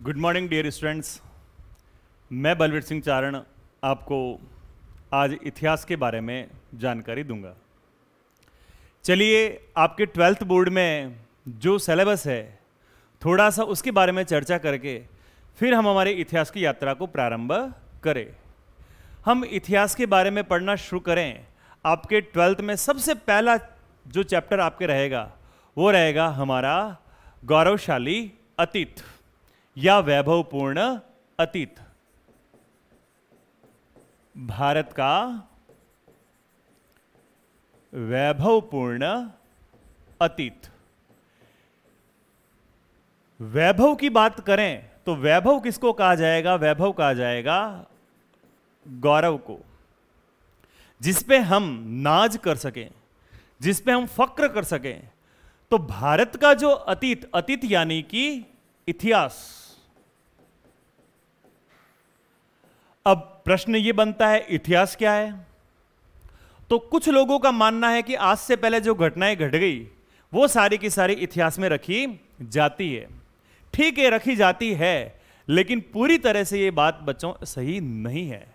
Good morning dear students. मैं बलवीर सिंह चारण आपको आज इतिहास के बारे में जानकारी दूंगा। चलिए, आपके 12th बोर्ड में जो सिलेबस है थोड़ा सा उसके बारे में चर्चा करके फिर हम हमारे इतिहास की यात्रा को प्रारंभ करें। हम इतिहास के बारे में पढ़ना शुरू करें। आपके 12th में सबसे पहला जो चैप्टर आपके रहेगा वो रहेगा हमारा गौरवशाली अतीत या वैभवपूर्ण अतीत। भारत का वैभवपूर्ण अतीत। वैभव की बात करें तो वैभव किसको कहा जाएगा? वैभव कहा जाएगा गौरव को, जिस पे हम नाज कर सकें, जिस पे हम फक्र कर सकें। तो भारत का जो अतीत, अतीत यानी कि इतिहास। अब प्रश्न यह बनता है, इतिहास क्या है? तो कुछ लोगों का मानना है कि आज से पहले जो घटनाएं घट गई वो सारी की सारी इतिहास में रखी जाती है। ठीक है, रखी जाती है, लेकिन पूरी तरह से ये बात बच्चों सही नहीं है।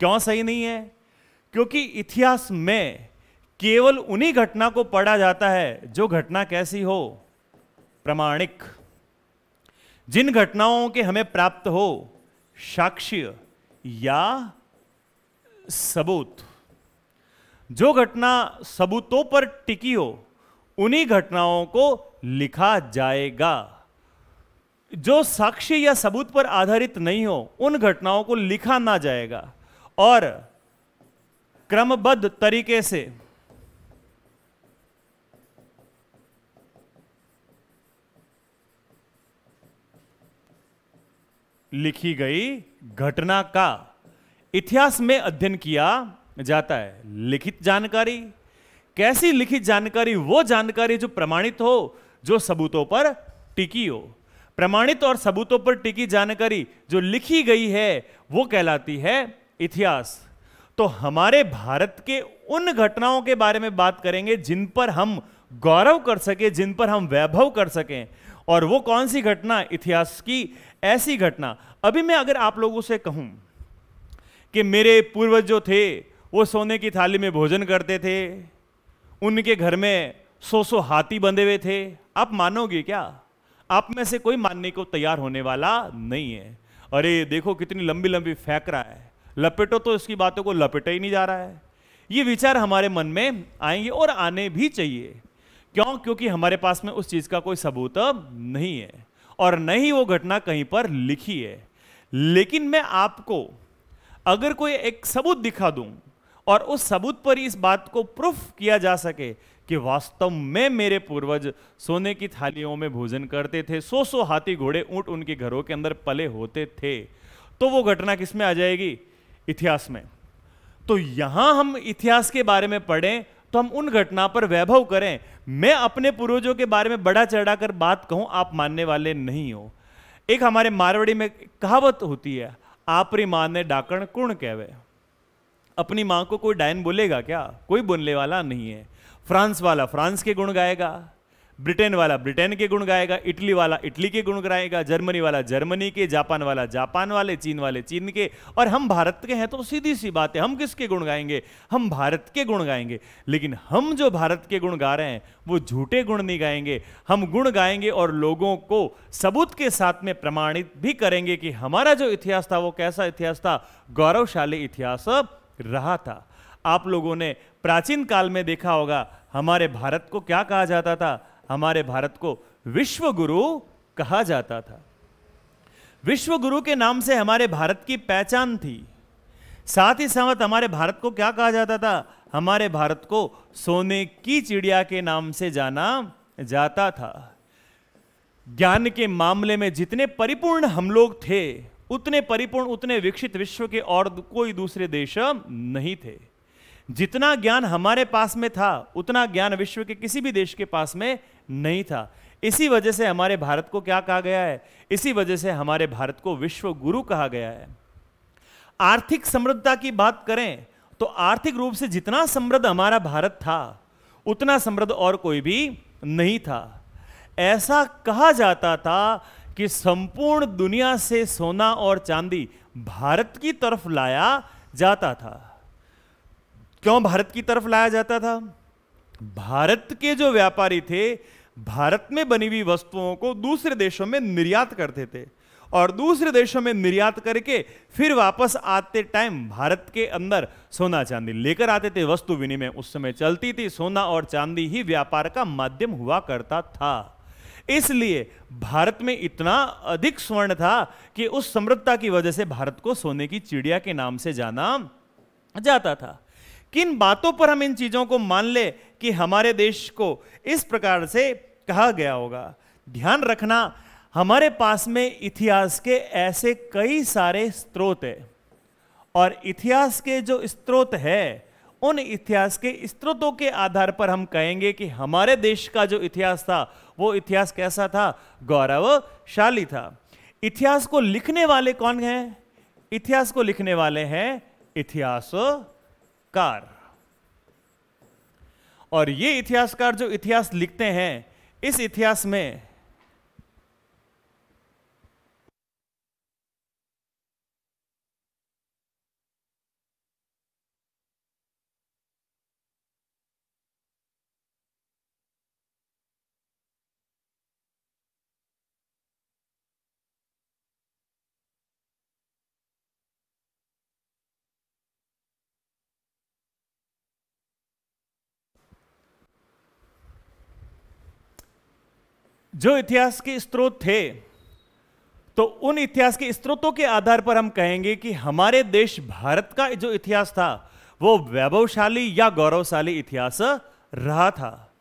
क्यों सही नहीं है? क्योंकि इतिहास में केवल उन्हीं घटना को पढ़ा जाता है जो घटना कैसी हो? प्रामाणिक। जिन घटनाओं के हमें प्राप्त हो साक्ष्य या सबूत, जो घटना सबूतों पर टिकी हो उन्हीं घटनाओं को लिखा जाएगा। जो साक्ष्य या सबूत पर आधारित नहीं हो उन घटनाओं को लिखा ना जाएगा और क्रमबद्ध तरीके से लिखी गई घटना का इतिहास में अध्ययन किया जाता है। लिखित जानकारी कैसी? लिखित जानकारी वो जानकारी जो प्रमाणित हो, जो सबूतों पर टिकी हो। प्रमाणित और सबूतों पर टिकी जानकारी जो लिखी गई है वो कहलाती है इतिहास। तो हमारे भारत के उन घटनाओं के बारे में बात करेंगे जिन पर हम गौरव कर सके, जिन पर हम वैभव कर सकें। और वो कौन सी घटना? इतिहास की ऐसी घटना। अभी मैं अगर आप लोगों से कहूं कि मेरे पूर्वज जो थे वो सोने की थाली में भोजन करते थे, उनके घर में 100 हाथी बंधे हुए थे, आप मानोगे क्या? आप में से कोई मानने को तैयार होने वाला नहीं है। अरे देखो कितनी लंबी लंबी फेंक रहा है, लपेटो तो इसकी बातों को लपेटा ही नहीं जा रहा है। ये विचार हमारे मन में आएंगे और आने भी चाहिए। क्यों? क्योंकि हमारे पास में उस चीज का कोई सबूत नहीं है और न ही वो घटना कहीं पर लिखी है। लेकिन मैं आपको अगर कोई एक सबूत दिखा दूं और उस सबूत पर इस बात को प्रूफ किया जा सके कि वास्तव में मेरे पूर्वज सोने की थालियों में भोजन करते थे, 100 हाथी घोड़े ऊंट उनके घरों के अंदर पले होते थे, तो वो घटना किस में आ जाएगी? इतिहास में। तो यहां हम इतिहास के बारे में पढ़ें तो हम उन घटना पर वैभव करें। मैं अपने पूर्वजों के बारे में बड़ा चढ़ाकर बात कहूं, आप मानने वाले नहीं हो। एक हमारे मारवाड़ी में कहावत होती है, आपरी मां ने डाकण कुण कहवे। अपनी मां को कोई डायन बोलेगा क्या? कोई बोलने वाला नहीं है। फ्रांस वाला फ्रांस के गुण गाएगा, ब्रिटेन वाला ब्रिटेन के गुण गाएगा, इटली वाला इटली के गुण गाएगा, जर्मनी वाला जर्मनी के, जापान वाला जापान वाले, चीन वाले चीन के। और हम भारत के हैं तो सीधी सी बात है, हम किसके गुण गाएंगे? हम भारत के गुण गाएंगे। लेकिन हम जो भारत के गुण गा रहे हैं वो झूठे गुण नहीं गाएंगे। हम गुण गाएंगे और लोगों को सबूत के साथ में प्रमाणित भी करेंगे कि हमारा जो इतिहास था वो कैसा इतिहास था? गौरवशाली इतिहास रहा था। आप लोगों ने प्राचीन काल में देखा होगा हमारे भारत को क्या कहा जाता था? हमारे भारत को विश्व गुरु कहा जाता था। विश्व गुरु के नाम से हमारे भारत की पहचान थी। साथ ही साथ हमारे भारत को क्या कहा जाता था? हमारे भारत को सोने की चिड़िया के नाम से जाना जाता था। ज्ञान के मामले में जितने परिपूर्ण हम लोग थे, उतने परिपूर्ण, उतने विकसित विश्व के और कोई दूसरे देश नहीं थे। जितना ज्ञान हमारे पास में था उतना ज्ञान विश्व के किसी भी देश के पास में नहीं था। इसी वजह से हमारे भारत को क्या कहा गया है? इसी वजह से हमारे भारत को विश्व गुरु कहा गया है। आर्थिक समृद्धता की बात करें तो आर्थिक रूप से जितना समृद्ध हमारा भारत था उतना समृद्ध और कोई भी नहीं था। ऐसा कहा जाता था कि संपूर्ण दुनिया से सोना और चांदी भारत की तरफ लाया जाता था। क्यों भारत की तरफ लाया जाता था? भारत के जो व्यापारी थे भारत में बनी हुई वस्तुओं को दूसरे देशों में निर्यात करते थे और दूसरे देशों में निर्यात करके फिर वापस आते टाइम भारत के अंदर सोना चांदी लेकर आते थे। वस्तु विनिमय उस समय चलती थी, सोना और चांदी ही व्यापार का माध्यम हुआ करता था। इसलिए भारत में इतना अधिक स्वर्ण था कि उस समृद्धता की वजह से भारत को सोने की चिड़िया के नाम से जाना जाता था। किन बातों पर हम इन चीजों को मान ले कि हमारे देश को इस प्रकार से कहा गया होगा? ध्यान रखना, हमारे पास में इतिहास के ऐसे कई सारे स्रोत हैं और इतिहास के जो स्रोत है उन इतिहास के स्रोतों के आधार पर हम कहेंगे कि हमारे देश का जो इतिहास था वो इतिहास कैसा था? गौरवशाली था। इतिहास को लिखने वाले कौन हैं? इतिहास को लिखने वाले हैं इतिहासकार। और ये इतिहासकार जो इतिहास लिखते हैं, इस इतिहास में जो इतिहास के स्रोत थे, तो उन इतिहास के स्रोतों के आधार पर हम कहेंगे कि हमारे देश भारत का जो इतिहास था वो वैभवशाली या गौरवशाली इतिहास रहा था।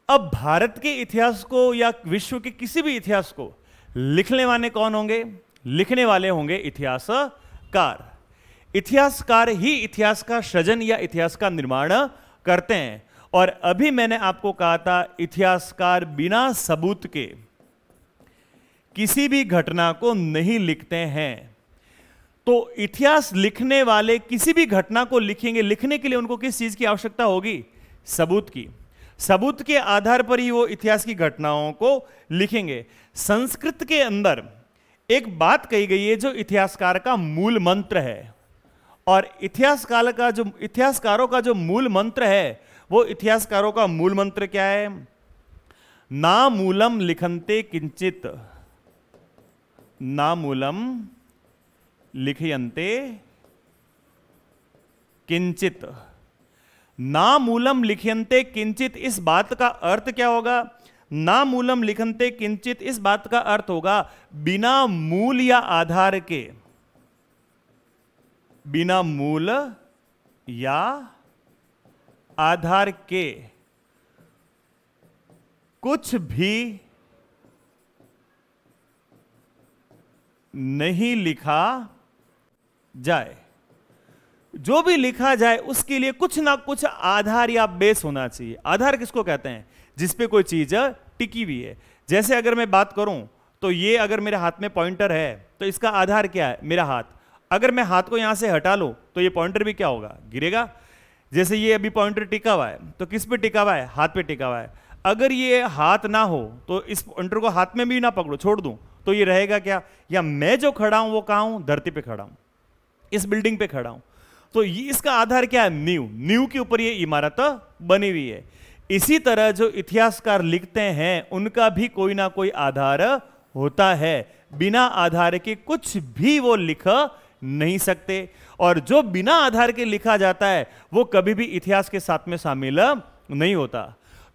अब भारत के इतिहास को या विश्व के किसी भी इतिहास को लिखने वाले कौन होंगे? लिखने वाले होंगे इतिहासकार। इतिहासकार ही इतिहास का सृजन या इतिहास का निर्माण करते हैं। और अभी मैंने आपको कहा था इतिहासकार बिना सबूत के किसी भी घटना को नहीं लिखते हैं। तो इतिहास लिखने वाले किसी भी घटना को लिखेंगे, लिखने के लिए उनको किस चीज की आवश्यकता होगी? सबूत की। सबूत के आधार पर ही वो इतिहास की घटनाओं को लिखेंगे। संस्कृत के अंदर एक बात कही गई है जो इतिहासकार का मूल मंत्र है, और इतिहासकारों का जो मूल मंत्र है वो इतिहासकारों का मूल मंत्र क्या है? ना मूलम लिखन्ते किंचित, ना मूलम लिखयन्ते किंचित। ना मूलम लिखयन्ते किंचित, इस बात का अर्थ क्या होगा? ना मूलम लिखन्ते किंचित, इस बात का अर्थ होगा बिना मूल या आधार के, बिना मूल या आधार के कुछ भी नहीं लिखा जाए। जो भी लिखा जाए उसके लिए कुछ ना कुछ आधार या बेस होना चाहिए। आधार किसको कहते हैं? जिसपे कोई चीज टिकी हुई है। जैसे अगर मैं बात करूं तो ये अगर मेरे हाथ में पॉइंटर है तो इसका आधार क्या है? मेरा हाथ। अगर मैं हाथ को यहां से हटा लूं तो ये पॉइंटर भी क्या होगा? गिरेगा। जैसे ये अभी पॉइंटर टिका हुआ है तो किस पे टिका हुआ है? हाथ पे टिका हुआ है। अगर ये हाथ ना हो तो इस पॉइंटर को हाथ में भी ना पकड़ो, छोड़ दूं, तो ये रहेगा क्या? या मैं जो खड़ा हूं वो कहां हूं? धरती पे खड़ा हूं, इस बिल्डिंग पे खड़ा हूं। तो ये इसका आधार क्या है? नींव। नींव के ऊपर ये इमारत बनी हुई है। इसी तरह जो इतिहासकार लिखते हैं उनका भी कोई ना कोई आधार होता है। बिना आधार के कुछ भी वो लिख नहीं सकते, और जो बिना आधार के लिखा जाता है वो कभी भी इतिहास के साथ में शामिल नहीं होता।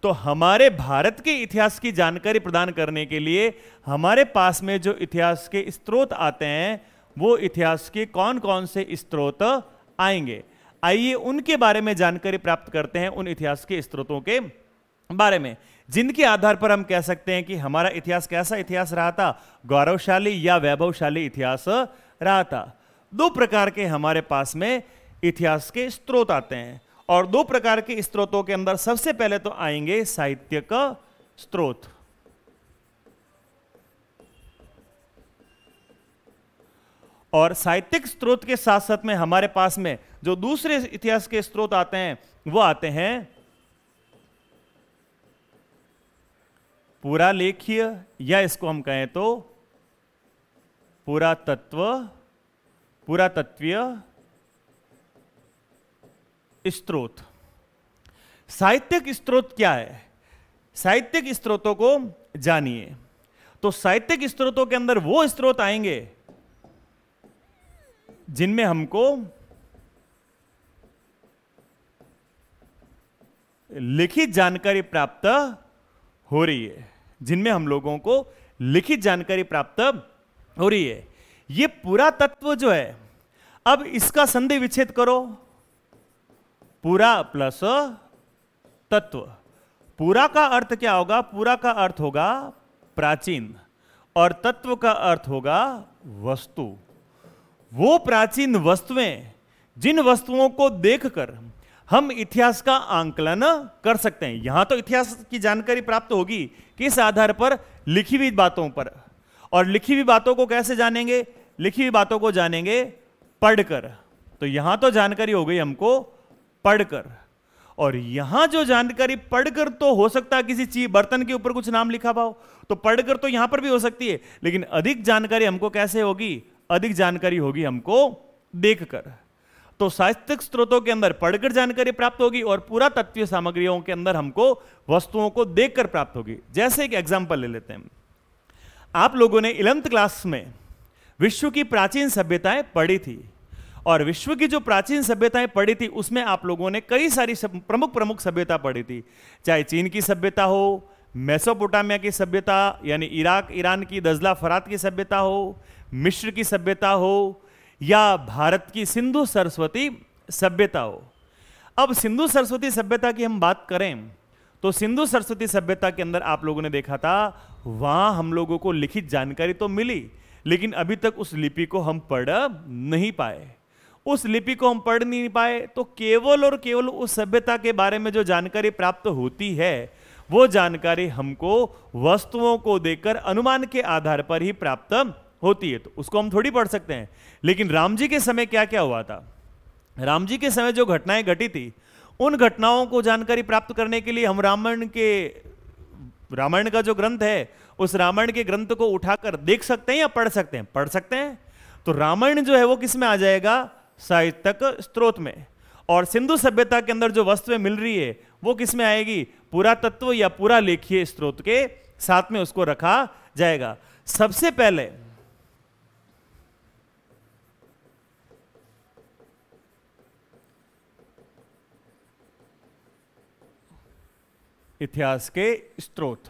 तो हमारे भारत के इतिहास की जानकारी प्रदान करने के लिए हमारे पास में जो इतिहास के स्रोत आते हैं वो इतिहास के कौन कौन से स्रोत आएंगे, आइए उनके बारे में जानकारी प्राप्त करते हैं। उन इतिहास के स्रोतों के बारे में जिनके आधार पर हम कह सकते हैं कि हमारा इतिहास कैसा इतिहास रहा था? गौरवशाली या वैभवशाली इतिहास रहा था। दो प्रकार के हमारे पास में इतिहास के स्रोत आते हैं, और दो प्रकार के स्रोतों के अंदर सबसे पहले तो आएंगे साहित्यिक स्रोत। और साहित्यिक स्रोत के साथ साथ में हमारे पास में जो दूसरे इतिहास के स्रोत आते हैं वो आते हैं पुरालेखीय, या इसको हम कहें तो पुरातत्वीय स्रोत। साहित्यिक स्रोत क्या है? साहित्यिक स्रोतों को जानिए। तो साहित्यिक स्रोतों के अंदर वो स्रोत आएंगे जिनमें हमको लिखित जानकारी प्राप्त हो रही है, जिनमें हम लोगों को लिखित जानकारी प्राप्त हो रही है। ये पुरातत्व जो है, अब इसका संधि विच्छेद करो, पुरा प्लस तत्व। पुरा का अर्थ क्या होगा? पुरा का अर्थ होगा प्राचीन, और तत्व का अर्थ होगा वस्तु। वो प्राचीन वस्तुएं जिन वस्तुओं को देखकर हम इतिहास का आंकलन कर सकते हैं। यहां तो इतिहास की जानकारी प्राप्त होगी किस आधार पर? लिखी हुई बातों पर। और लिखी हुई बातों को कैसे जानेंगे? लिखी हुई बातों को जानेंगे पढ़कर। तो यहां तो जानकारी हो गई हमको पढ़कर, और यहां जो जानकारी पढ़कर तो हो सकता है किसी चीज, बर्तन के ऊपर कुछ नाम लिखा हुआ हो, तो पढ़कर तो यहां पर भी हो सकती है, लेकिन अधिक जानकारी हमको कैसे होगी? अधिक जानकारी होगी हमको देखकर। तो साहित्यिक स्रोतों के अंदर पढ़कर जानकारी प्राप्त होगी, और पुरातत्वीय सामग्रियों के अंदर हमको वस्तुओं को देखकर प्राप्त होगी। जैसे एक एग्जांपल ले लेते हैं। आप लोगों ने 11th क्लास में विश्व की प्राचीन सभ्यताएं पढ़ी थी, और विश्व की जो प्राचीन सभ्यताएं पढ़ी थी उसमें आप लोगों ने कई सारी प्रमुख सभ्यता पढ़ी थी। चाहे चीन की सभ्यता हो, मेसोपोटामिया की सभ्यता यानी इराक ईरान की दजला फरात की सभ्यता हो, मिस्र की सभ्यता हो, या भारत की सिंधु सरस्वती सभ्यता हो। अब सिंधु सरस्वती सभ्यता की हम बात करें तो सिंधु सरस्वती सभ्यता के अंदर आप लोगों ने देखा था, वहां हम लोगों को लिखित जानकारी तो मिली, लेकिन अभी तक उस लिपि को हम पढ़ नहीं पाए। उस लिपि को हम पढ़ नहीं पाए तो केवल और केवल उस सभ्यता के बारे में जो जानकारी प्राप्त होती है, वो जानकारी हमको वस्तुओं को देखकर अनुमान के आधार पर ही प्राप्त होती है। तो उसको हम थोड़ी पढ़ सकते हैं। लेकिन राम जी के समय क्या क्या हुआ था? राम जी के समय जो घटनाएं घटी थी, उन घटनाओं को जानकारी प्राप्त करने के लिए हम रामायण का जो ग्रंथ है, उस रामायण के ग्रंथ को उठाकर देख सकते हैं या पढ़ सकते हैं? पढ़ सकते हैं। तो रामायण जो है वो किस में आ जाएगा? साहित्यिक स्रोत में। और सिंधु सभ्यता के अंदर जो वस्तुएं मिल रही है वो किस में आएगी? पुरातत्व या पूरा लेखीय स्रोत के साथ में उसको रखा जाएगा। सबसे पहले इतिहास के स्रोत,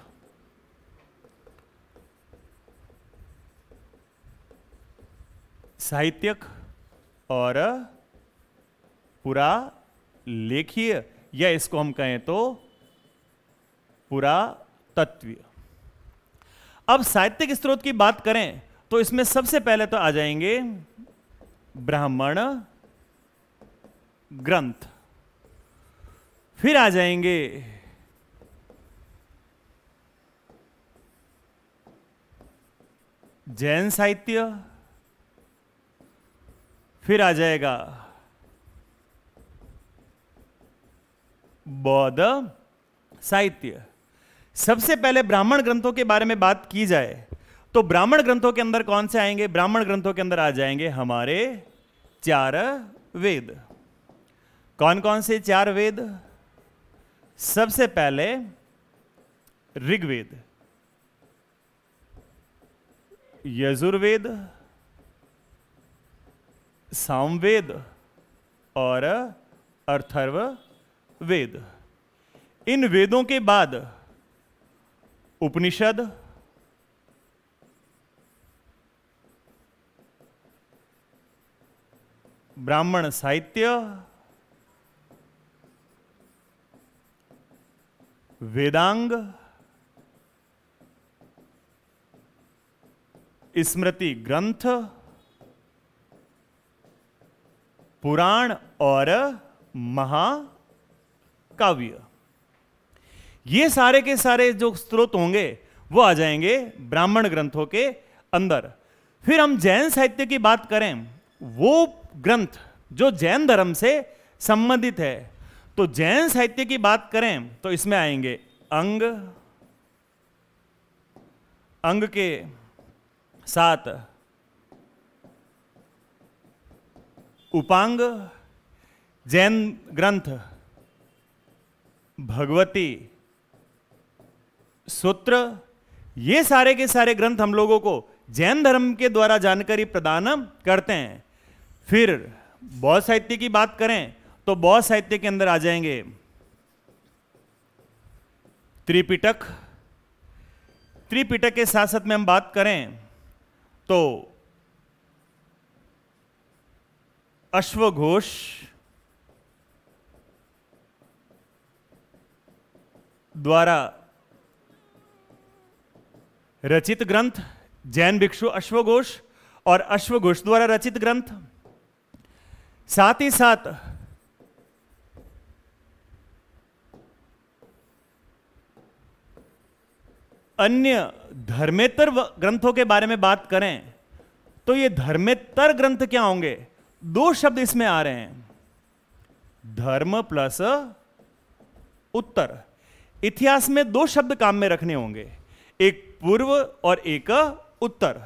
साहित्यिक और पूरा लेखीय, या इसको हम कहें तो पुरातत्वीय। अब साहित्यिक स्रोत की बात करें तो इसमें सबसे पहले तो आ जाएंगे ब्राह्मण ग्रंथ, फिर आ जाएंगे जैन साहित्य, फिर आ जाएगा बौद्ध साहित्य। सबसे पहले ब्राह्मण ग्रंथों के बारे में बात की जाए तो ब्राह्मण ग्रंथों के अंदर कौन से आएंगे? ब्राह्मण ग्रंथों के अंदर आ जाएंगे हमारे 4 वेद। कौन कौन से 4 वेद? सबसे पहले ऋग्वेद, यजुर्वेद, सामवेद और अथर्ववेद। इन वेदों के बाद उपनिषद, ब्राह्मण साहित्य, वेदांग, स्मृति ग्रंथ, पुराण और महाकाव्य। ये सारे के सारे जो स्रोत होंगे वो आ जाएंगे ब्राह्मण ग्रंथों के अंदर। फिर हम जैन साहित्य की बात करें, वो ग्रंथ जो जैन धर्म से संबंधित है, तो जैन साहित्य की बात करें तो इसमें आएंगे अंग, अंग के साथ उपांग, जैन ग्रंथ भगवती सूत्र, ये सारे के सारे ग्रंथ हम लोगों को जैन धर्म के द्वारा जानकारी प्रदान करते हैं। फिर बौद्ध साहित्य की बात करें तो बौद्ध साहित्य के अंदर आ जाएंगे त्रिपिटक। त्रिपिटक के साथ साथ में हम बात करें तो अश्वघोष, द्वारा रचित ग्रंथ जैन भिक्षु अश्वघोष और अश्वघोष द्वारा रचित ग्रंथ। साथ ही साथ अन्य धर्मेतर ग्रंथों के बारे में बात करें तो ये धर्मेतर ग्रंथ क्या होंगे? दो शब्द इसमें आ रहे हैं, धर्म प्लस उत्तर। इतिहास में दो शब्द काम में रखने होंगे, एक पूर्व और एक उत्तर।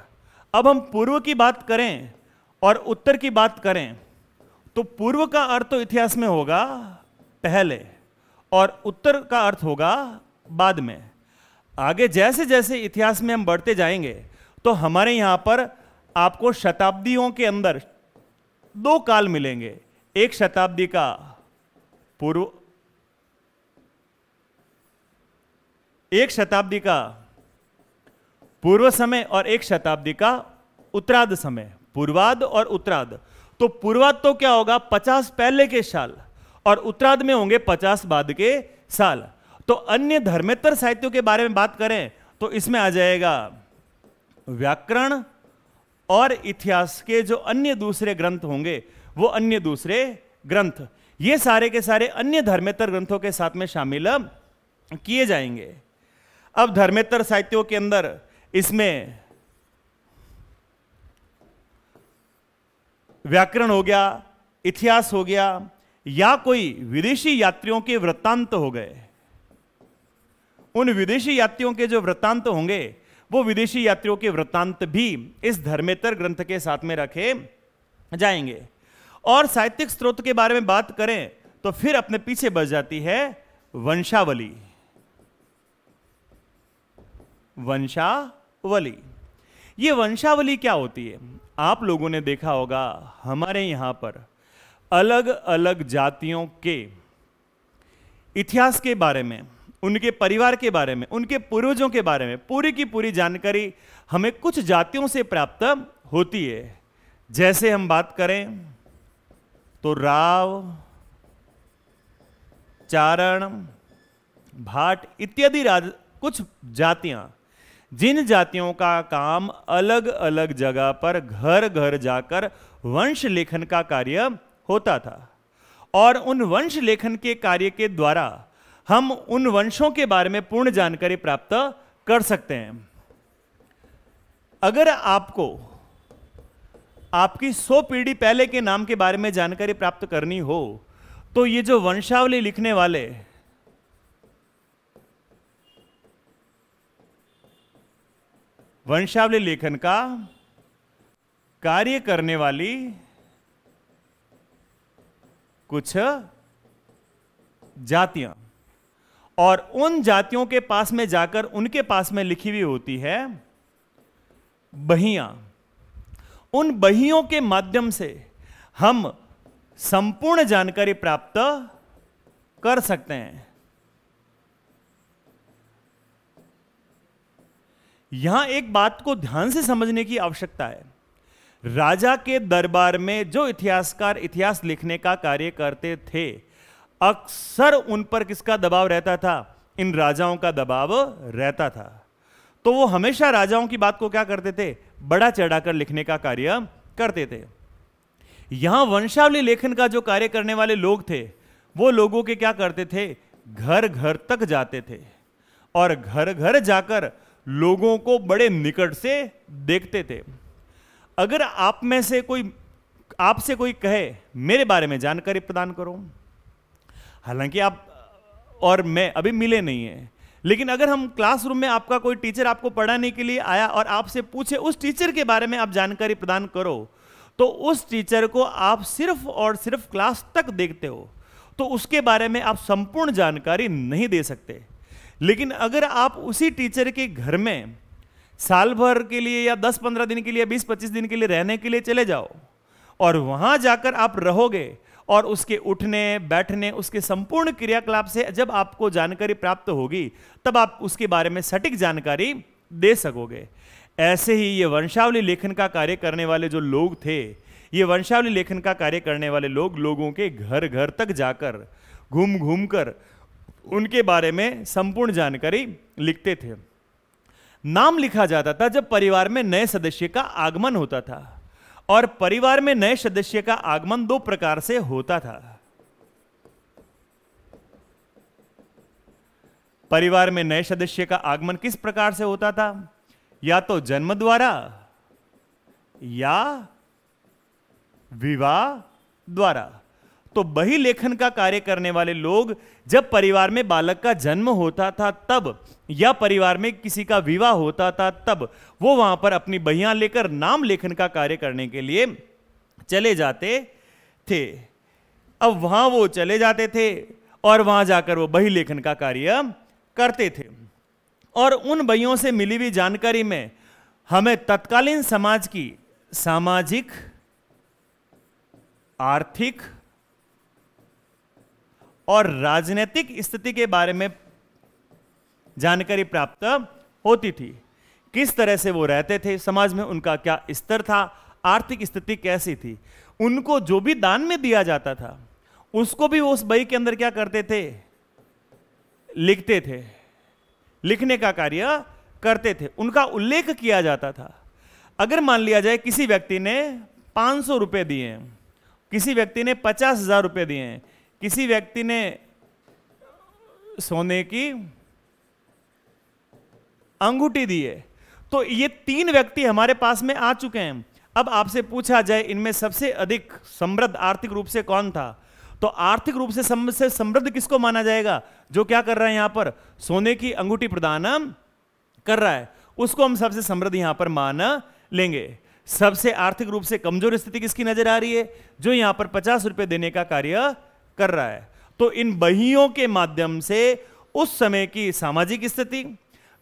अब हम पूर्व की बात करें और उत्तर की बात करें तो पूर्व का अर्थ तो इतिहास में होगा पहले और उत्तर का अर्थ होगा बाद में। आगे जैसे जैसे इतिहास में हम बढ़ते जाएंगे तो हमारे यहां पर आपको शताब्दियों के अंदर दो काल मिलेंगे, एक शताब्दी का पूर्व, एक शताब्दी का पूर्व समय और एक शताब्दी का उत्तरार्ध समय, पूर्वार्ध और उत्तरार्ध। तो पूर्वार्ध तो क्या होगा 50 पहले के साल और उत्तरार्ध में होंगे 50 बाद के साल। तो अन्य धर्मेतर साहित्यों के बारे में बात करें तो इसमें आ जाएगा व्याकरण और इतिहास के जो अन्य दूसरे ग्रंथ होंगे वो अन्य दूसरे ग्रंथ, ये सारे के सारे अन्य धर्मेतर ग्रंथों के साथ में शामिल किए जाएंगे। अब धर्मेतर साहित्यों के अंदर इसमें व्याकरण हो गया, इतिहास हो गया, या कोई विदेशी यात्रियों के वृत्तांत हो गए। उन विदेशी यात्रियों के जो वृत्तांत होंगे वो विदेशी यात्रियों के वृत्तांत भी इस धर्मेतर ग्रंथ के साथ में रखे जाएंगे। और साहित्यिक स्रोत के बारे में बात करें तो फिर अपने पीछे बच जाती है वंशावली। वंशावली, ये वंशावली क्या होती है? आप लोगों ने देखा होगा हमारे यहां पर अलग अलग जातियों के इतिहास के बारे में, उनके परिवार के बारे में, उनके पूर्वजों के बारे में पूरी की पूरी जानकारी हमें कुछ जातियों से प्राप्त होती है। जैसे हम बात करें तो राव, चारण, भाट इत्यादि कुछ जातियां, जिन जातियों का काम अलग अलग जगह पर घर घर जाकर वंश लेखन का कार्य होता था, और उन वंश लेखन के कार्य के द्वारा हम उन वंशों के बारे में पूर्ण जानकारी प्राप्त कर सकते हैं। अगर आपको आपकी 100 पीढ़ी पहले के नाम के बारे में जानकारी प्राप्त करनी हो तो ये जो वंशावली लिखने वाले वंशावली लेखन का कार्य करने वाली कुछ जातियां, और उन जातियों के पास में जाकर उनके पास में लिखी हुई होती है बहियां। उन बहियों के माध्यम से हम संपूर्ण जानकारी प्राप्त कर सकते हैं। यहां एक बात को ध्यान से समझने की आवश्यकता है। राजा के दरबार में जो इतिहासकार इतिहास लिखने का कार्य करते थे, अक्सर उन पर किसका दबाव रहता था? इन राजाओं का दबाव रहता था। तो वो हमेशा राजाओं की बात को क्या करते थे? बड़ा चढ़ाकर लिखने का कार्य करते थे। यहां वंशावली लेखन का जो कार्य करने वाले लोग थे वो लोगों के क्या करते थे? घर घर तक जाते थे और घर घर जाकर लोगों को बड़े निकट से देखते थे। अगर आप में से कोई आपसे कोई कहे मेरे बारे में जानकारी प्रदान करो, हालांकि आप और मैं अभी मिले नहीं हैं, लेकिन अगर हम क्लासरूम में आपका कोई टीचर आपको पढ़ाने के लिए आया और आपसे पूछे उस टीचर के बारे में आप जानकारी प्रदान करो, तो उस टीचर को आप सिर्फ और सिर्फ क्लास तक देखते हो, तो उसके बारे में आप संपूर्ण जानकारी नहीं दे सकते। लेकिन अगर आप उसी टीचर के घर में साल भर के लिए या 10-15 दिन के लिए, 20-25 दिन के लिए रहने के लिए चले जाओ, और वहां जाकर आप रहोगे और उसके उठने बैठने, उसके संपूर्ण क्रियाकलाप से जब आपको जानकारी प्राप्त होगी, तब आप उसके बारे में सटीक जानकारी दे सकोगे। ऐसे ही ये वंशावली लेखन का कार्य करने वाले जो लोग थे, ये वंशावली लेखन का कार्य करने वाले लोग लोगों के घर घर तक जाकर घूम घूम कर उनके बारे में संपूर्ण जानकारी लिखते थे। नाम लिखा जाता था जब परिवार में नए सदस्य का आगमन होता था, और परिवार में नए सदस्य का आगमन 2 प्रकार से होता था। परिवार में नए सदस्य का आगमन किस प्रकार से होता था? या तो जन्म द्वारा या विवाह द्वारा। तो बही लेखन का कार्य करने वाले लोग जब परिवार में बालक का जन्म होता था तब, या परिवार में किसी का विवाह होता था तब, वो वहां पर अपनी बहियां लेकर नाम लेखन का कार्य करने के लिए चले जाते थे। अब वहां वो चले जाते थे और वहां जाकर वो बही लेखन का कार्य करते थे, और उन बहियों से मिली हुई जानकारी में हमें तत्कालीन समाज की सामाजिक, आर्थिक और राजनीतिक स्थिति के बारे में जानकारी प्राप्त होती थी। किस तरह से वो रहते थे, समाज में उनका क्या स्तर था, आर्थिक स्थिति कैसी थी। उनको जो भी दान में दिया जाता था उसको भी उस बही के अंदर क्या करते थे? लिखते थे, लिखने का कार्य करते थे, उनका उल्लेख किया जाता था। अगर मान लिया जाए किसी व्यक्ति ने 500 रुपए दिए हैं, किसी व्यक्ति ने 50,000 रुपए दिए हैं, किसी व्यक्ति ने सोने की अंगूठी दी है, तो ये 3 व्यक्ति हमारे पास में आ चुके हैं। अब आपसे पूछा जाए इनमें सबसे अधिक समृद्ध आर्थिक रूप से कौन था, तो आर्थिक रूप से समृद्ध किसको माना जाएगा? जो क्या कर रहा है, यहां पर सोने की अंगूठी प्रदान कर रहा है, उसको हम सबसे समृद्ध यहां पर मान लेंगे। सबसे आर्थिक रूप से कमजोर स्थिति किसकी नजर आ रही है? जो यहां पर 50 रुपए देने का कार्य कर रहा है। तो इन बहियों के माध्यम से उस समय की सामाजिक स्थिति,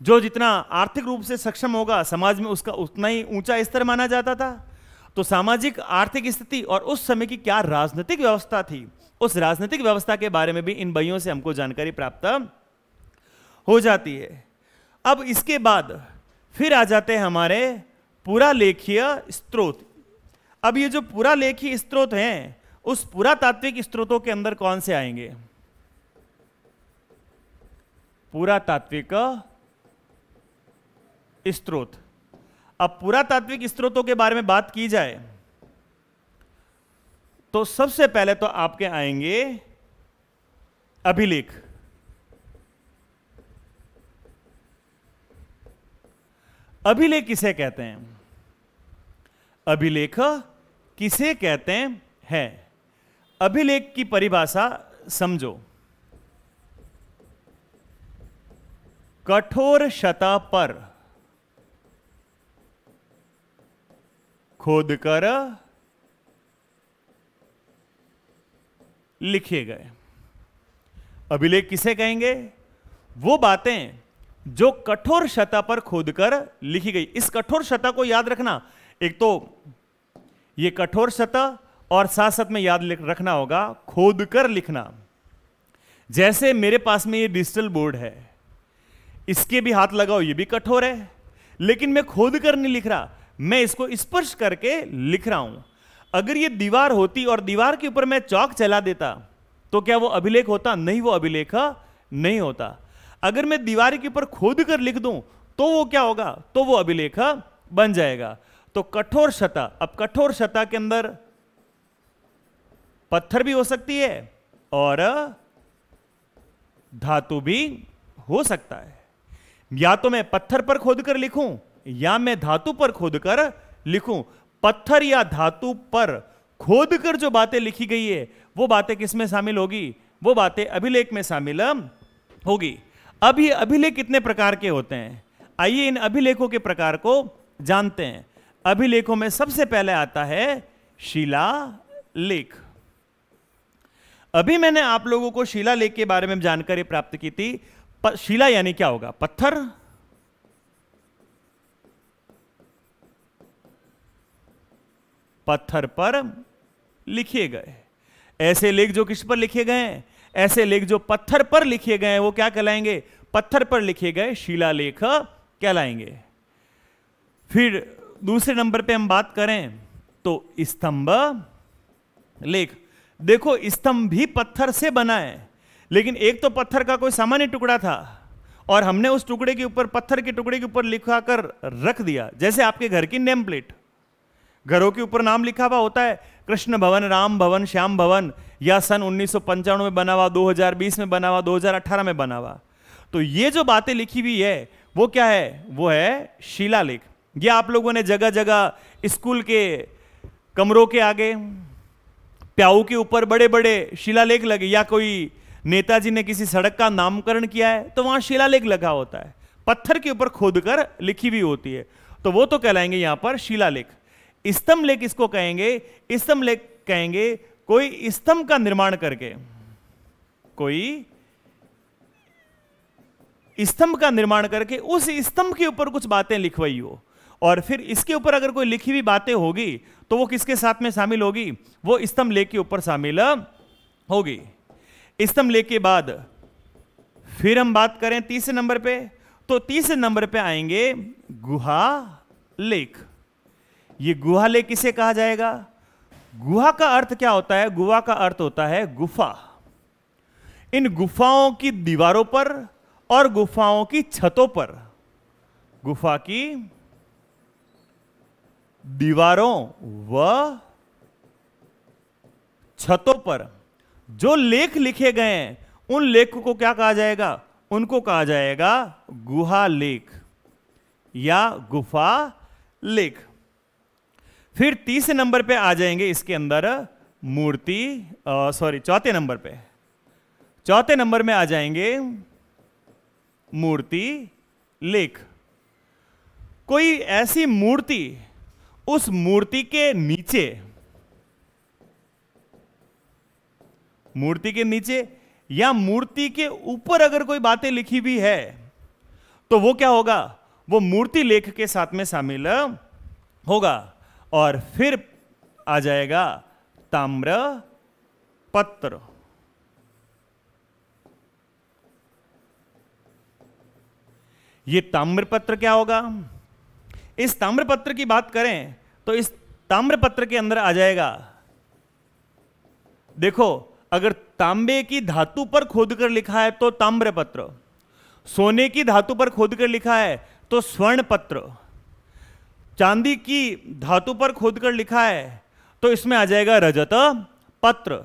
जो जितना आर्थिक रूप से सक्षम होगा समाज में उसका उतना ही ऊंचा स्तर माना जाता था। तो सामाजिक आर्थिक स्थिति और उस समय की क्या राजनीतिक व्यवस्था थी, उस राजनीतिक व्यवस्था के बारे में भी इन बहियों से हमको जानकारी प्राप्त हो जाती है। अब इसके बाद फिर आ जाते हैं हमारे पुरालेखीय स्रोत। अब ये जो पुरालेखीय स्रोत हैं, उस पुरातात्विक स्रोतों के अंदर कौन से आएंगे? पुरातात्विक स्रोत। अब पुरातात्विक स्रोतों के बारे में बात की जाए तो सबसे पहले तो आपके आएंगे अभिलेख। अभिलेख किसे कहते हैं? अभिलेख किसे कहते हैं? अभिलेख की परिभाषा समझो। कठोर सतह पर खोदकर लिखे गए। अभिलेख किसे कहेंगे? वो बातें जो कठोर सतह पर खोदकर लिखी गई। इस कठोर सतह को याद रखना, एक तो ये कठोर सतह और साथ साथ में याद रखना होगा खोदकर लिखना। जैसे मेरे पास में ये डिजिटल बोर्ड है, इसके भी हाथ लगाओ, ये भी कठोर है, लेकिन मैं खोदकर नहीं लिख रहा, मैं इसको स्पर्श करके लिख रहा हूं। अगर ये दीवार होती और दीवार के ऊपर मैं चौक चला देता तो क्या वो अभिलेख होता? नहीं, वो अभिलेख नहीं होता। अगर मैं दीवार के ऊपर खोद कर लिख दूं तो वो क्या होगा? तो वो अभिलेख बन जाएगा। तो कठोर सतह, अब कठोर सतह के अंदर पत्थर भी हो सकती है और धातु भी हो सकता है। या तो मैं पत्थर पर खोदकर लिखूं या मैं धातु पर खोदकर लिखूं। पत्थर या धातु पर खोदकर जो बातें लिखी गई है वो बातें किस में शामिल होगी? वो बातें अभिलेख में शामिल होगी। अब ये अभिलेख कितने प्रकार के होते हैं? आइए इन अभिलेखों के प्रकार को जानते हैं। अभिलेखों में सबसे पहले आता है शिलालेख। अभी मैंने आप लोगों को शिलालेख के बारे में जानकारी प्राप्त की थी। शिला यानी क्या होगा? पत्थर। पत्थर पर लिखे गए ऐसे लेख जो किस पर लिखे गए हैं? ऐसे लेख जो पत्थर पर लिखे गए हैं वो क्या कहलाएंगे? पत्थर पर लिखे गए शिलालेख कहलाएंगे। फिर दूसरे नंबर पे हम बात करें तो स्तंभ लेख। देखो स्तंभ भी पत्थर से बना है, लेकिन एक तो पत्थर का कोई सामान्य टुकड़ा था और हमने उस टुकड़े के ऊपर, पत्थर के टुकड़े के ऊपर लिखा कर रख दिया। जैसे आपके घर की नेम प्लेट, घरों के ऊपर नाम लिखा हुआ होता है, कृष्ण भवन, राम भवन, श्याम भवन, या सन 1995 में बना हुआ, 2020 में बना हुआ, 2018 में बना हुआ। तो ये जो बातें लिखी हुई है वो क्या है? वो है शिलालेख। ये आप लोगों ने जगह जगह स्कूल के कमरों के आगे, प्याऊ के ऊपर बड़े बड़े शिलालेख लगे, या कोई नेताजी ने किसी सड़क का नामकरण किया है तो वहां शिलालेख लगा होता है, पत्थर के ऊपर खोदकर लिखी हुई होती है, तो वो तो कहलाएंगे यहां पर शिलालेख। स्तंभ लेख इसको कहेंगे। स्तंभ लेख कहेंगे कोई स्तंभ का निर्माण करके, कोई स्तंभ का निर्माण करके उस स्तंभ के ऊपर कुछ बातें लिखवाई हो, और फिर इसके ऊपर अगर कोई लिखी हुई बातें होगी तो वो किसके साथ में शामिल होगी? वो स्तंभ लेख के ऊपर शामिल होगी। स्तंभ लेख के बाद फिर हम बात करें तीसरे नंबर पे, तो तीसरे नंबर पे आएंगे गुहा लेख। ये गुहा लेख किसे कहा जाएगा? गुहा का अर्थ क्या होता है? गुहा का अर्थ होता है गुफा। इन गुफाओं की दीवारों पर और गुफाओं की छतों पर, गुफा की दीवारों व छतों पर जो लेख लिखे गए हैं उन लेख को क्या कहा जाएगा? उनको कहा जाएगा गुहा लेख या गुफा लेख। फिर तीसरे नंबर पे आ जाएंगे इसके अंदर मूर्ति, चौथे नंबर पे, चौथे नंबर में आ जाएंगे मूर्ति लेख। कोई ऐसी मूर्ति, उस मूर्ति के नीचे, मूर्ति के नीचे या मूर्ति के ऊपर अगर कोई बातें लिखी हुई है तो वो क्या होगा? वो मूर्ति लेख के साथ में शामिल होगा। और फिर आ जाएगा ताम्र पत्र। ये ताम्रपत्र क्या होगा? इस ताम्रपत्र की बात करें तो इस ताम्रपत्र के अंदर आ जाएगा, देखो अगर तांबे की धातु पर खोदकर लिखा है तो ताम्रपत्र, सोने की धातु पर खोदकर लिखा है तो स्वर्ण पत्र, चांदी की धातु पर खोदकर लिखा है तो इसमें आ जाएगा रजत पत्र।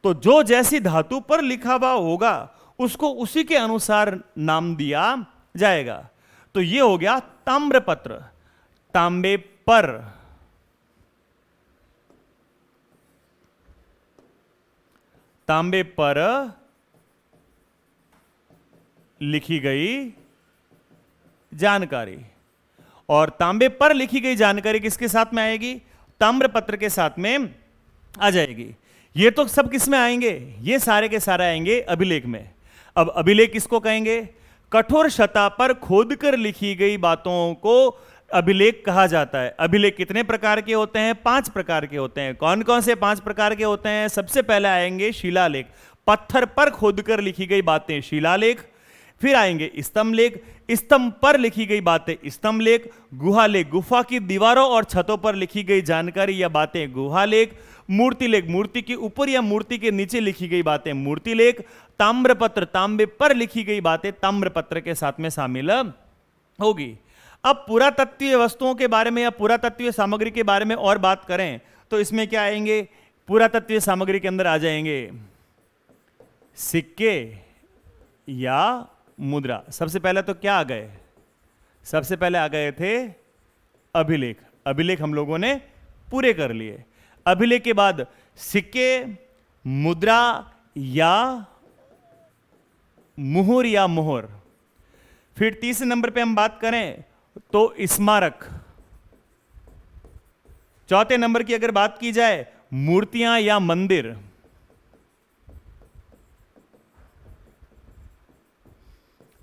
तो जो जैसी धातु पर लिखा हुआ होगा उसको उसी के अनुसार नाम दिया जाएगा। तो ये हो गया ताम्रपत्र, तांबे पर। तांबे पर लिखी गई जानकारी। और तांबे पर लिखी गई जानकारी किसके साथ में आएगी? ताम्रपत्र के साथ में आ जाएगी। ये तो सब किस में आएंगे? ये सारे के सारे आएंगे अभिलेख में। अब अभिलेख किसको कहेंगे? कठोर शता पर खोदकर लिखी गई बातों को अभिलेख कहा जाता है। अभिलेख कितने प्रकार के होते हैं? 5 प्रकार के होते हैं। कौन कौन से 5 प्रकार के होते हैं? सबसे पहले आएंगे शिलालेख, पत्थर पर खोदकर लिखी गई बातें शिलालेख। फिर आएंगे स्तंभ लेख, स्तंभ पर लिखी गई बातें स्तंभ लेख। गुहा लेख, गुफा की दीवारों और छतों पर लिखी गई जानकारी या बातें गुहा लेख। मूर्ति लेख, मूर्ति के ऊपर या मूर्ति के नीचे लिखी गई बातें मूर्ति लेख। ताम्रपत्र, तांबे पर लिखी गई बातें ताम्रपत्र के साथ में शामिल होगी। अब पुरातत्वीय वस्तुओं के बारे में या पुरातत्वीय सामग्री के बारे में और बात करें तो इसमें क्या आएंगे? पुरातत्वीय सामग्री के अंदर आ जाएंगे सिक्के या मुद्रा। सबसे पहले तो क्या आ गए? सबसे पहले आ गए थे अभिलेख। अभिलेख हम लोगों ने पूरे कर लिए। अभिलेख के बाद सिक्के, मुद्रा या मुहर या मोहर। फिर तीसरे नंबर पे हम बात करें तो स्मारक। चौथे नंबर की अगर बात की जाए, मूर्तियां या मंदिर।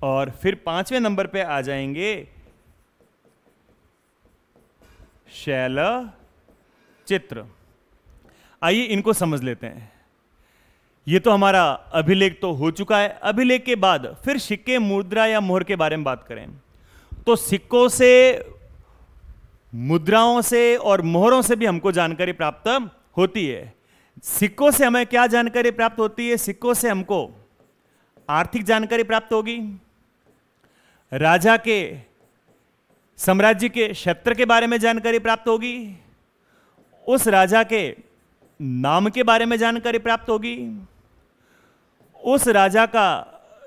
और फिर पांचवें नंबर पे आ जाएंगे शैल चित्र। आइए इनको समझ लेते हैं। ये तो हमारा अभिलेख तो हो चुका है। अभिलेख के बाद फिर सिक्के, मुद्रा या मोहर के बारे में बात करें तो सिक्कों से, मुद्राओं से और मोहरों से भी हमको जानकारी प्राप्त होती है। सिक्कों से हमें क्या जानकारी प्राप्त होती है? सिक्कों से हमको आर्थिक जानकारी प्राप्त होगी, राजा के साम्राज्य के क्षेत्र के बारे में जानकारी प्राप्त होगी, उस राजा के नाम के बारे में जानकारी प्राप्त होगी, उस राजा का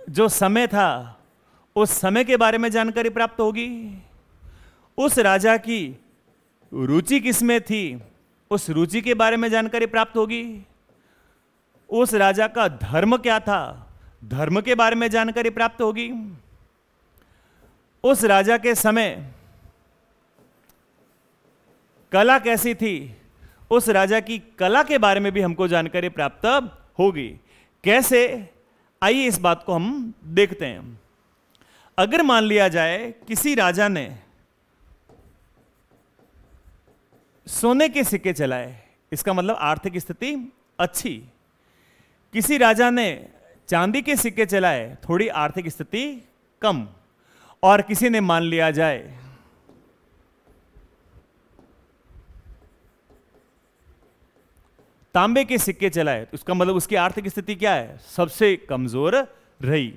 जो समय था उस समय के बारे में जानकारी प्राप्त होगी, उस राजा की रुचि किसमें थी उस रुचि के बारे में जानकारी प्राप्त होगी, उस राजा का धर्म क्या था, धर्म के बारे में जानकारी प्राप्त होगी, उस राजा के समय कला कैसी थी, उस राजा की कला के बारे में भी हमको जानकारी प्राप्त होगी। कैसे? आइए इस बात को हम देखते हैं। अगर मान लिया जाए किसी राजा ने सोने के सिक्के चलाए, इसका मतलब आर्थिक स्थिति अच्छी। किसी राजा ने चांदी के सिक्के चलाए, थोड़ी आर्थिक स्थिति कम। और किसी ने मान लिया जाए तांबे के सिक्के चलाए, तो उसका मतलब उसकी आर्थिक स्थिति क्या है? सबसे कमजोर रही।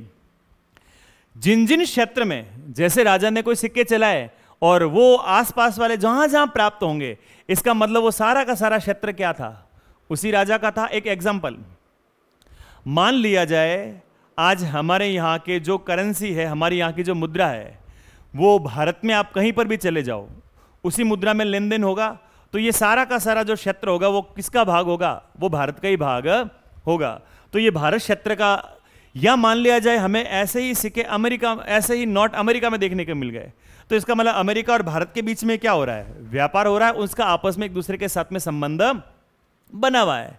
जिन जिन क्षेत्र में जैसे राजा ने कोई सिक्के चलाए और वो आसपास वाले जहां जहां प्राप्त होंगे, इसका मतलब वो सारा का सारा क्षेत्र क्या था? उसी राजा का था। एक एग्जाम्पल मान लिया जाए, आज हमारे यहाँ के जो करेंसी है, हमारी यहाँ की जो मुद्रा है, वो भारत में आप कहीं पर भी चले जाओ, उसी मुद्रा में लेन देन होगा, तो ये सारा का सारा जो क्षेत्र होगा वो किसका भाग होगा? वो भारत का ही भाग होगा। तो ये भारत क्षेत्र का, या मान लिया जाए हमें ऐसे ही सिक्के अमेरिका, ऐसे ही नोट अमेरिका में देखने को मिल गए, तो इसका मतलब अमेरिका और भारत के बीच में क्या हो रहा है? व्यापार हो रहा है, उसका आपस में एक दूसरे के साथ में संबंध बना हुआ है।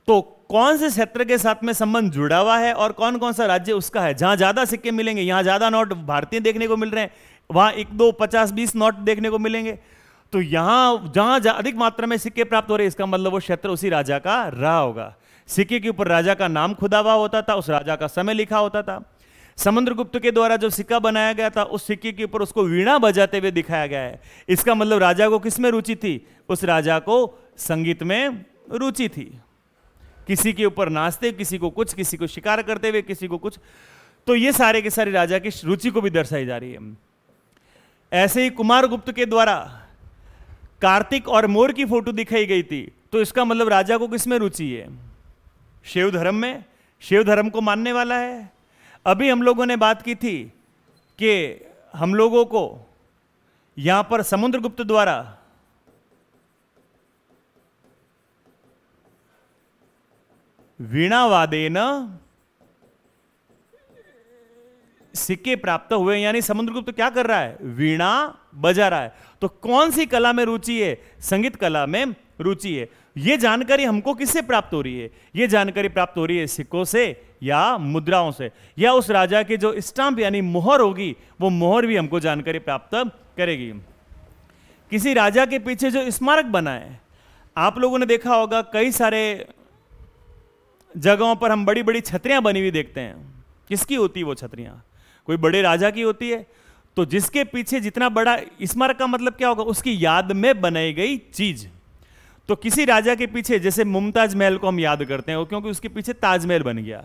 तो कौन से क्षेत्र के साथ में संबंध जुड़ा हुआ है और कौन कौन सा राज्य उसका है? जहां ज्यादा सिक्के मिलेंगे, यहां ज्यादा नोट भारतीय देखने को मिल रहे हैं, वहां 1, 2, 50, 20 नोट देखने को मिलेंगे। तो यहां जहां अधिक मात्रा में सिक्के प्राप्त हो रहे हैं, इसका मतलब वो क्षेत्र उसी राजा का रहा होगा। सिक्के के ऊपर राजा का नाम खुदा हुआ होता था, उस राजा का समय लिखा होता था। समुद्रगुप्त के द्वारा जो सिक्का बनाया गया था, उस सिक्के के ऊपर उसको वीणा बजाते हुए दिखाया गया है। इसका मतलब राजा को किसमें रुचि थी? उस राजा को संगीत में रुचि थी। किसी के ऊपर नाचते, किसी को कुछ, किसी को शिकार करते हुए, किसी को कुछ। तो ये सारे के सारे राजा की रुचि को भी दर्शाई जा रही है। ऐसे ही कुमारगुप्त के द्वारा कार्तिक और मोर की फोटो दिखाई गई थी, तो इसका मतलब राजा को किसमें रुचि है? शिव धर्म में, शिव धर्म को मानने वाला है। अभी हम लोगों ने बात की थी कि हम लोगों को यहां पर समुद्रगुप्त द्वारा वीणावादेन सिक्के प्राप्त हुए, यानी समुद्रगुप्त क्या कर रहा है? वीणा बजा रहा है। तो कौन सी कला में रुचि है? संगीत कला में रुचि है। यह जानकारी हमको किससे प्राप्त हो रही है? यह जानकारी प्राप्त हो रही है सिक्कों से या मुद्राओं से, या उस राजा की जो स्टाम्प यानी मोहर होगी, वो मोहर भी हमको जानकारी प्राप्त करेगी। किसी राजा के पीछे जो स्मारक बना है, आप लोगों ने देखा होगा कई सारे जगहों पर हम बड़ी बड़ी छतरियां बनी हुई देखते हैं। किसकी होती है वो छतरियां? कोई बड़े राजा की होती है। तो जिसके पीछे जितना बड़ा स्मारक का मतलब क्या होगा? उसकी याद में बनाई गई चीज। तो किसी राजा के पीछे, जैसे मुमताज महल को हम याद करते हैं, क्योंकि उसके पीछे ताजमहल बन गया।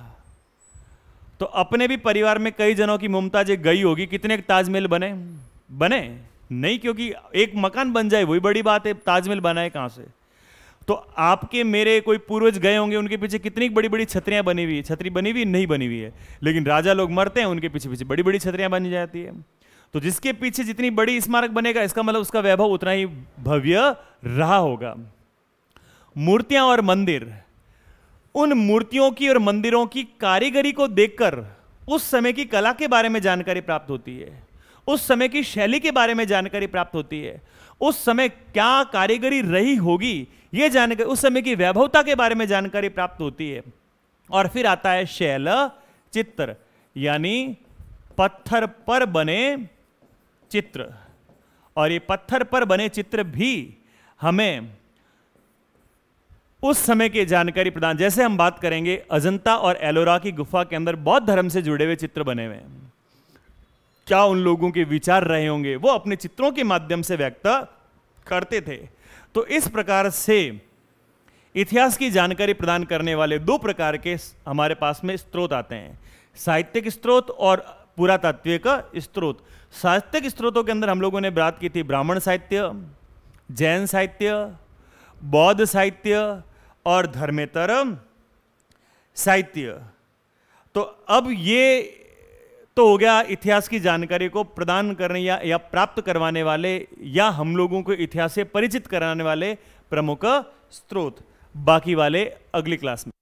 तो अपने भी परिवार में कई जनों की मुमताज गई होगी, कितने ताजमहल बने? नहीं, क्योंकि एक मकान बन जाए वही बड़ी बात है, ताजमहल बना है कहां से? तो आपके मेरे कोई पूर्वज गए होंगे, उनके पीछे कितनी बड़ी बड़ी छतरियां बनी हुई है। छतरी बनी हुई नहीं बनी हुई है, लेकिन राजा लोग मरते हैं, उनके पीछे पीछे बड़ी बड़ी छतरियां बन जाती है। तो जिसके पीछे जितनी बड़ी स्मारक बनेगा, इसका मतलब उसका वैभव उतना ही भव्य रहा होगा। मूर्तियां और मंदिर, उन मूर्तियों की और मंदिरों की कारीगरी को देखकर उस समय की कला के बारे में जानकारी प्राप्त होती है। उस समय की शैली के बारे में जानकारी प्राप्त होती है, उस समय क्या कारीगरी रही होगी यह जानकारी, उस समय की वैभवता के बारे में जानकारी प्राप्त होती है। और फिर आता है शैल चित्र, यानी पत्थर पर बने चित्र। और ये पत्थर पर बने चित्र भी हमें उस समय की जानकारी प्रदान, जैसे हम बात करेंगे अजंता और एलोरा की गुफा के अंदर बौद्ध धर्म से जुड़े हुए चित्र बने हुए हैं, क्या उन लोगों के विचार रहे होंगे, वो अपने चित्रों के माध्यम से व्यक्त करते थे। तो इस प्रकार से इतिहास की जानकारी प्रदान करने वाले दो प्रकार के हमारे पास में स्रोत आते हैं, साहित्यिक स्रोत और पुरातात्विक स्रोत। साहित्यिक स्रोतों के अंदर हम लोगों ने बात की थी ब्राह्मण साहित्य, जैन साहित्य, बौद्ध साहित्य और धर्मेतर साहित्य। तो अब ये तो हो गया इतिहास की जानकारी को प्रदान करने या प्राप्त करवाने वाले या हम लोगों को इतिहास से परिचित कराने वाले प्रमुख स्रोत। बाकी वाले अगली क्लास में।